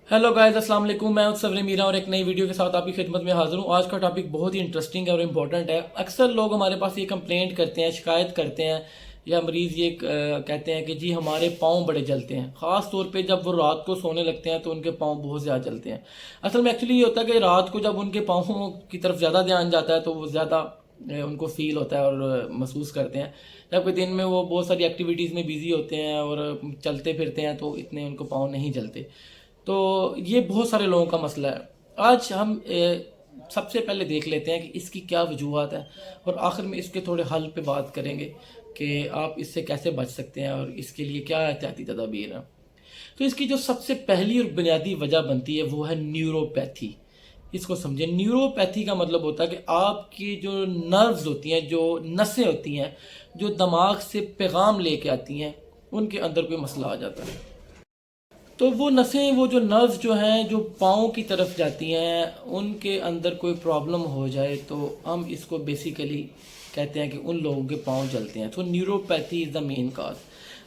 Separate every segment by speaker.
Speaker 1: Hello guys, अस्सलाम वालेकुम। मैं सवरे मीरा और एक नई वीडियो के साथ आपकी खिदमत में हाजिर हूँ। आज का टॉपिक बहुत ही इंटरेस्टिंग है और इम्पोर्टेंट है। अक्सर लोग हमारे पास ये कंप्लेंट करते हैं, शिकायत करते हैं या मरीज़ ये कहते हैं कि जी हमारे पाँव बड़े जलते हैं। ख़ास तौर पे जब वो रात को सोने लगते हैं तो उनके पाँव बहुत ज़्यादा जलते हैं। असल में एक्चुअली ये होता है कि रात को जब उनके पाँवों की तरफ ज़्यादा ध्यान जाता है तो वो ज़्यादा उनको फील होता है और महसूस करते हैं। जबकि दिन में वो बहुत सारी एक्टिविटीज़ में बिज़ी होते हैं और चलते फिरते हैं तो इतने उनको पाँव नहीं जलते। तो ये बहुत सारे लोगों का मसला है। आज हम सबसे पहले देख लेते हैं कि इसकी क्या वजूहत है और आखिर में इसके थोड़े हल पे बात करेंगे कि आप इससे कैसे बच सकते हैं और इसके लिए क्या एहतियाती तदाबीर हैं। तो इसकी जो सबसे पहली और बुनियादी वजह बनती है वो है न्यूरोपैथी। इसको समझें। न्यूरोपैथी का मतलब होता है कि आपकी जो नर्व्स होती हैं, जो नसें होती हैं, जो दिमाग से पैगाम लेके आती हैं, उनके अंदर कोई मसला आ जाता है। तो वो नसें, वो जो नर्व्स जो हैं जो पाँव की तरफ जाती हैं, उनके अंदर कोई प्रॉब्लम हो जाए तो हम इसको बेसिकली कहते हैं कि उन लोगों के पाँव जलते हैं। तो न्यूरोपैथी इज़ द मेन काज।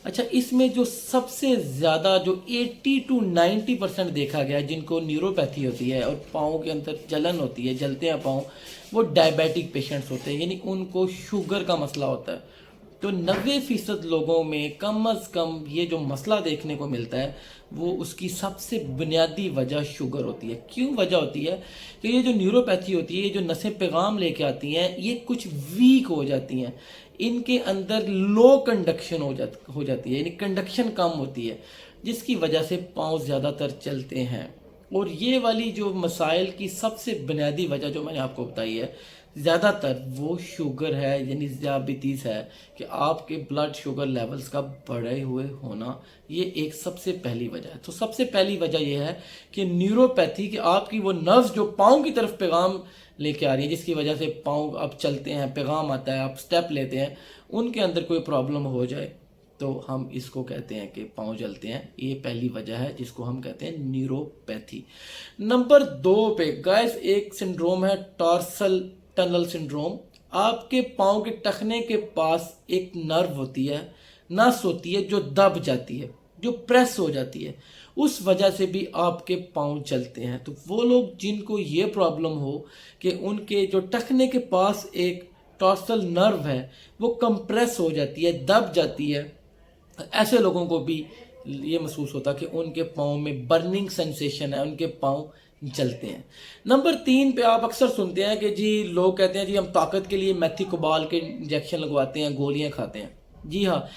Speaker 1: अच्छा, इसमें जो सबसे ज़्यादा जो 80 to 90% देखा गया है जिनको न्यूरोपैथी होती है और पाँव के अंदर जलन होती है, जलते हैं पाँव, वो डायबिटिक पेशेंट्स होते हैं, यानी उनको शुगर का मसला होता है। तो 90% लोगों में कम अज़ कम ये जो मसला देखने को मिलता है वो उसकी सबसे बुनियादी वजह शुगर होती है। क्यों वजह होती है कि ये जो न्यूरोपैथी होती है, ये जो नसें पैगाम लेके आती हैं, ये कुछ वीक हो जाती हैं, इनके अंदर लो कंडक्शन हो जाती है, यानी कंडक्शन कम होती है, जिसकी वजह से पाँव ज़्यादातर चलते हैं। और ये वाली जो मसाइल की सबसे बुनियादी वजह जो मैंने आपको बताई है, ज़्यादातर वो शुगर है, यानी ज़ियाबितीज़ है, कि आपके ब्लड शुगर लेवल्स का बढ़े हुए होना, ये एक सबसे पहली वजह है। तो सबसे पहली वजह ये है कि न्यूरोपैथी, कि आपकी वो नर्व्स जो पाँव की तरफ पैगाम लेके आ रही है, जिसकी वजह से पाँव आप चलते हैं, पैगाम आता है, आप स्टेप लेते हैं, उनके अंदर कोई प्रॉब्लम हो जाए तो हम इसको कहते हैं कि पाँव जलते हैं। ये पहली वजह है जिसको हम कहते हैं न्यूरोपैथी। नंबर 2 पे गाइस एक सिंड्रोम है, टॉर्सल टनल सिंड्रोम। आपके पाँव के टखने के पास एक नर्व होती है, नस होती है, जो दब जाती है, जो प्रेस हो जाती है, उस वजह से भी आपके पाँव चलते हैं। तो वो लोग जिनको ये प्रॉब्लम हो कि उनके जो टखने के पास एक टॉर्सल नर्व है वो कंप्रेस हो जाती है, दब जाती है, ऐसे लोगों को भी ये महसूस होता है कि उनके पाँव में बर्निंग सेंसेशन है, उनके पाँव जलते हैं। नंबर 3 पे आप अक्सर सुनते हैं कि जी लोग कहते हैं जी हम ताकत के लिए मेथी कोबाल के इंजेक्शन लगवाते हैं, गोलियां खाते हैं। जी हाँ,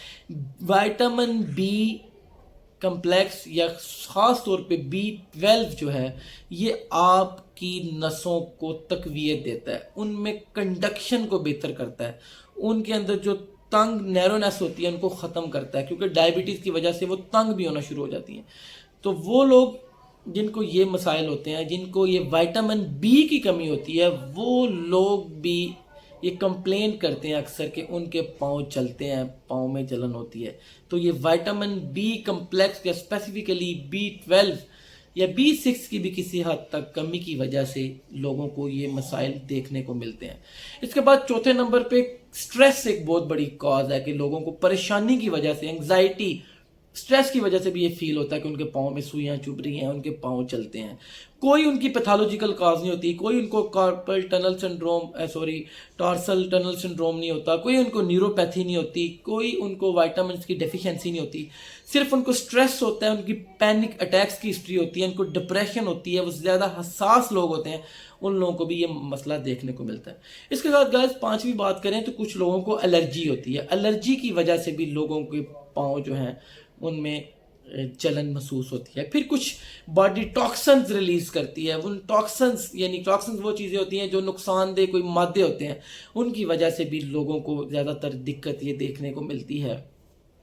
Speaker 1: विटामिन बी कम्प्लेक्स या ख़ास तौर पे B12 जो है, ये आपकी नसों को तकवीत देता है, उनमें कंडक्शन को बेहतर करता है, उनके अंदर जो तंग नैरोनेस होती है उनको ख़त्म करता है, क्योंकि डायबिटीज़ की वजह से वो तंग भी होना शुरू हो जाती हैं। तो वो लोग जिनको ये मसाइल होते हैं, जिनको ये विटामिन बी की कमी होती है, वो लोग भी ये कंप्लेन करते हैं अक्सर कि उनके पाँव चलते हैं, पाँव में जलन होती है। तो ये विटामिन बी कम्प्लेक्स या स्पेसिफिकली B12 या B6 की भी किसी हद तक कमी की वजह से लोगों को ये मसाइल देखने को मिलते हैं। इसके बाद चौथे नंबर पे स्ट्रेस एक बहुत बड़ी कॉज है कि लोगों को परेशानी की वजह से, एंग्जाइटी, स्ट्रेस की वजह से भी ये फील होता है कि उनके पाँव में सुइयाँ चुभ रही हैं, उनके पाँव चलते हैं। कोई उनकी पैथोलॉजिकल काज नहीं होती, कोई उनको carpal tunnel syndrome tarsal tunnel syndrome नहीं होता, कोई उनको न्यूरोपैथी नहीं होती, कोई उनको विटामिन की डेफिशिएंसी नहीं होती। सिर्फ उनको स्ट्रेस होता है, उनकी पैनिक अटैक्स की हिस्ट्री होती है, उनको डिप्रेशन होती है, वो ज़्यादा हसास लोग होते हैं, उन लोगों को भी ये मसला देखने को मिलता है। इसके साथ गाइस 5वीं बात करें तो कुछ लोगों को एलर्जी होती है। एलर्जी की वजह से भी लोगों के पाँव जो हैं उनमें जलन महसूस होती है। फिर कुछ बॉडी टॉक्सिन्स रिलीज करती है। उन टॉक्सिन्स, यानी टॉक्सिन्स वो चीज़ें होती हैं जो नुकसानदेह कोई मादे होते हैं, उनकी वजह से भी लोगों को ज़्यादातर दिक्कत ये देखने को मिलती है।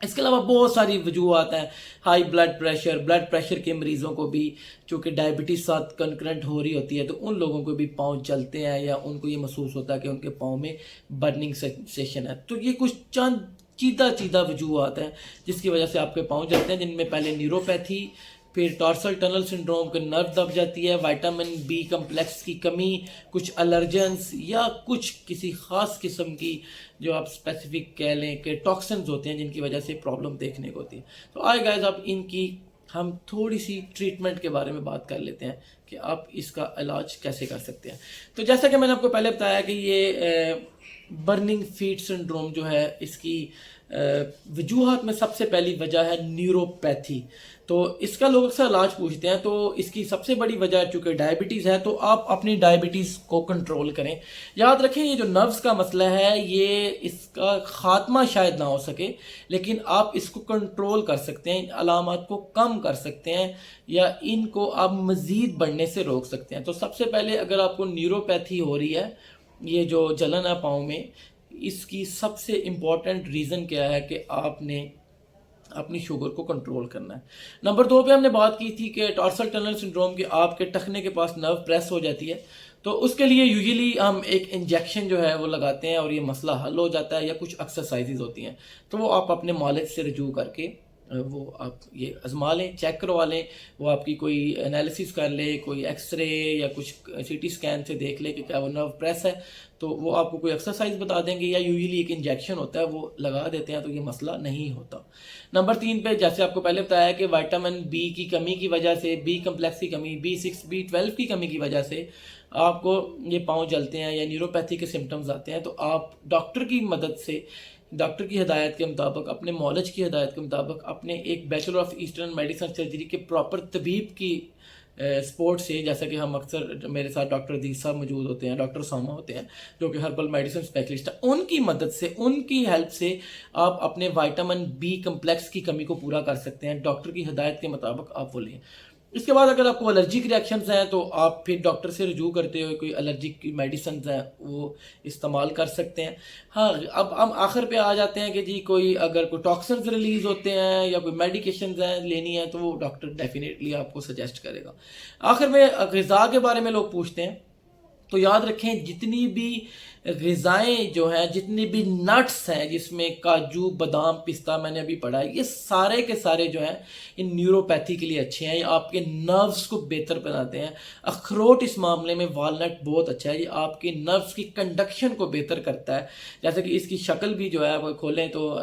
Speaker 1: इसके अलावा बहुत सारी वजूहत हैं। हाई ब्लड प्रेशर के मरीज़ों को भी, चूँकि डायबिटीज़ साथ कंकरेंट हो रही होती है, तो उन लोगों को भी पाँव चलते हैं या उनको ये महसूस होता है कि उनके पाँव में बर्निंग सेंसेशन है। तो ये कुछ चंद चीदा वजूहत हैं जिसकी वजह से आपके पाँव जलते हैं, जिनमें पहले न्यूरोपैथी, फिर टॉर्सल टनल सिंड्रोम के नर्व दब जाती है, विटामिन बी कम्प्लेक्स की कमी, कुछ एलर्जेंस या कुछ किसी ख़ास किस्म की जो आप स्पेसिफिक कह लें कि टॉक्सिन्स होते हैं जिनकी वजह से प्रॉब्लम देखने को होती है। तो आए गाइस, अब इनकी ہم تھوڑی سی ٹریٹمنٹ کے بارے میں بات کر لیتے ہیں کہ آپ اس کا علاج کیسے کر سکتے ہیں. تو جیسا کہ میں نے آپ کو پہلے بتایا کہ یہ برننگ فیٹ سنڈروم جو ہے اس کی وجوہات میں سب سے پہلی وجہ ہے نیوروپیتھی. تو اس کا لوگ اکثر علاج پوچھتے ہیں. تو اس کی سب سے بڑی وجہ چونکہ ڈائبٹیز ہے تو آپ اپنی ڈائبٹیز کو کنٹرول کریں. یاد رکھیں یہ جو نروز کا مسئلہ ہے یہ اس کا خاتمہ شاید نہ ہو سکے لیکن آپ اس کو کنٹرول کر سکتے ہیں, ان علامات کو کم کر سکتے ہیں یا ان کو آپ مزید بڑھنے سے روک سکتے ہیں. تو سب سے پہلے اگر آپ کو نیوروپیتھی ہو رہی ہے, یہ جو جلن ہے پاؤں میں, اس کی سب سے امپورٹنٹ ریزن کیا ہے کہ آپ نے اپنی شوگر کو کنٹرول کرنا ہے. نمبر 2 پہ ہم نے بات کی تھی کہ ٹارسل ٹنل سنڈروم کے آپ کے ٹخنے کے پاس نرو پریس ہو جاتی ہے. تو اس کے لیے یوزلی ہم ایک انجیکشن جو ہے وہ لگاتے ہیں اور یہ مسئلہ حل ہو جاتا ہے, یا کچھ ایکسرسائزز ہوتی ہیں تو وہ آپ اپنے مالج سے رجوع کر کے وہ آپ یہ آزما لیں, چیک کروا لیں, وہ آپ کی کوئی انالیسس کر لے, کوئی ایکس رے یا کچھ سی ٹی اسکین سے دیکھ لے کہ کیا وہ نرو پریس ہے, تو وہ آپ کو کوئی ایکسرسائز بتا دیں گے یا یوزلی ایک انجیکشن ہوتا ہے وہ لگا دیتے ہیں, تو یہ مسئلہ نہیں ہوتا. نمبر 3 پہ جیسے آپ کو پہلے بتایا کہ وائٹامن بی کی کمی کی وجہ سے, بی کمپلیکس کی کمی, B6 B12 کی کمی کی وجہ سے آپ کو یہ پاؤں جلتے ہیں یا نیوروپیتھی کے سمٹمز آتے ہیں, تو آپ ڈاکٹر کی مدد سے, ڈاکٹر کی ہدایت کے مطابق, اپنے مالج کی ہدایت کے مطابق, اپنے ایک bachelor of eastern medicine surgery کے پراپر طبیب کی سپورٹ سے, جیسا کہ ہم اکثر میرے ساتھ ڈاکٹر عزیز صاحب موجود ہوتے ہیں, ڈاکٹر ساما ہوتے ہیں جو کہ ہربل میڈیسن اسپیشلسٹ ہیں, ان کی مدد سے, ان کی ہیلپ سے آپ اپنے وائٹامن بی کمپلیکس کی کمی کو پورا کر سکتے ہیں. ڈاکٹر کی ہدایت کے مطابق آپ وہ لیں. اس کے بعد اگر آپ کو الرجک ریاکشنز ہیں تو آپ پھر ڈاکٹر سے رجوع کرتے ہوئے کوئی الرجک کی میڈیسنز ہیں وہ استعمال کر سکتے ہیں. ہاں, اب ہم آخر پہ آ جاتے ہیں کہ جی کوئی اگر کوئی ٹاکسنز ریلیز ہوتے ہیں یا کوئی میڈیکیشنز ہیں لینی ہیں تو وہ ڈاکٹر ڈیفینیٹلی آپ کو سجیسٹ کرے گا. آخر میں غذا کے بارے میں لوگ پوچھتے ہیں, تو یاد رکھیں جتنی بھی غذائیں جو ہیں, جتنی بھی نٹس ہیں جس میں کاجو, بادام, پستہ میں نے ابھی پڑھا ہے, یہ سارے کے سارے جو ہیں ان نیوروپیتھی کے لیے اچھے ہیں, یہ آپ کے نروز کو بہتر بناتے ہیں. اخروٹ اس معاملے میں, والنٹ بہت اچھا ہے, یہ آپ کے نروز کی کنڈکشن کو بہتر کرتا ہے. جیسے کہ اس کی شکل بھی جو ہے وہ کھولیں تو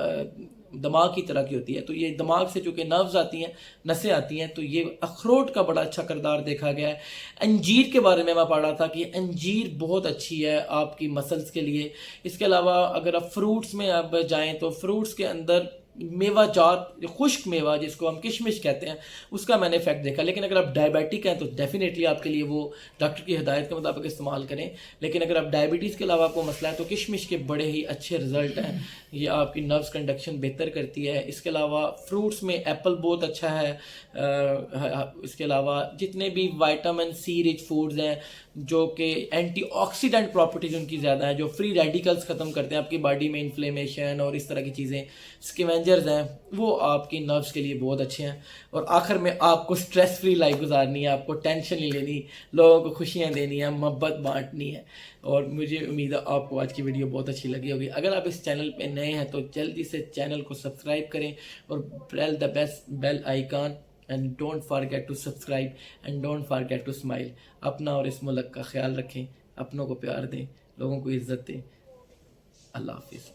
Speaker 1: دماغ کی طرح کی ہوتی ہے, تو یہ دماغ سے چونکہ نروز آتی ہیں, نسیں آتی ہیں, تو یہ اخروٹ کا بڑا اچھا کردار دیکھا گیا ہے. انجیر کے بارے میں پڑھا تھا کہ انجیر بہت اچھی ہے آپ کی مسلز کے لیے. اس کے علاوہ اگر آپ فروٹس میں اب جائیں تو فروٹس کے اندر میوہ جات, خشک میوہ جس کو ہم کشمش کہتے ہیں, اس کا میں نے افیکٹ دیکھا. لیکن اگر آپ ڈائبیٹک ہیں تو ڈیفینیٹلی آپ کے لیے وہ ڈاکٹر کی ہدایت کے مطابق استعمال کریں. لیکن اگر آپ ڈائبٹیز کے علاوہ آپ کو مسئلہ ہے تو کشمش کے بڑے ہی اچھے رزلٹ ہیں, یہ آپ کی نروز کنڈکشن بہتر کرتی ہے. اس کے علاوہ فروٹس میں ایپل بہت اچھا ہے. اس کے علاوہ جتنے بھی وائٹامن سی رچ فوڈز ہیں جو کہ اینٹی آکسیڈنٹ پراپرٹیز ان کی زیادہ ہیں, جو فری ریڈیکلز ختم کرتے ہیں آپ کی باڈی میں, انفلیمیشن اور اس طرح کی چیزیں, اسکیونجرز ہیں, وہ آپ کی نروز کے لیے بہت اچھے ہیں. اور آخر میں آپ کو سٹریس فری لائف گزارنی ہے, آپ کو ٹینشن نہیں لینی, لوگوں کو خوشیاں دینی ہیں, محبت بانٹنی ہے. اور مجھے امید ہے آپ کو آج کی ویڈیو بہت اچھی لگی ہوگی. اگر آپ اس چینل پہ نئے ہیں تو جلدی سے چینل کو سبسکرائب کریں اور press the bell icon, and don't forget to subscribe and don't forget to smile. اپنا اور اس ملک کا خیال رکھیں, اپنوں کو پیار دیں, لوگوں کو عزت دیں. اللہ حافظ.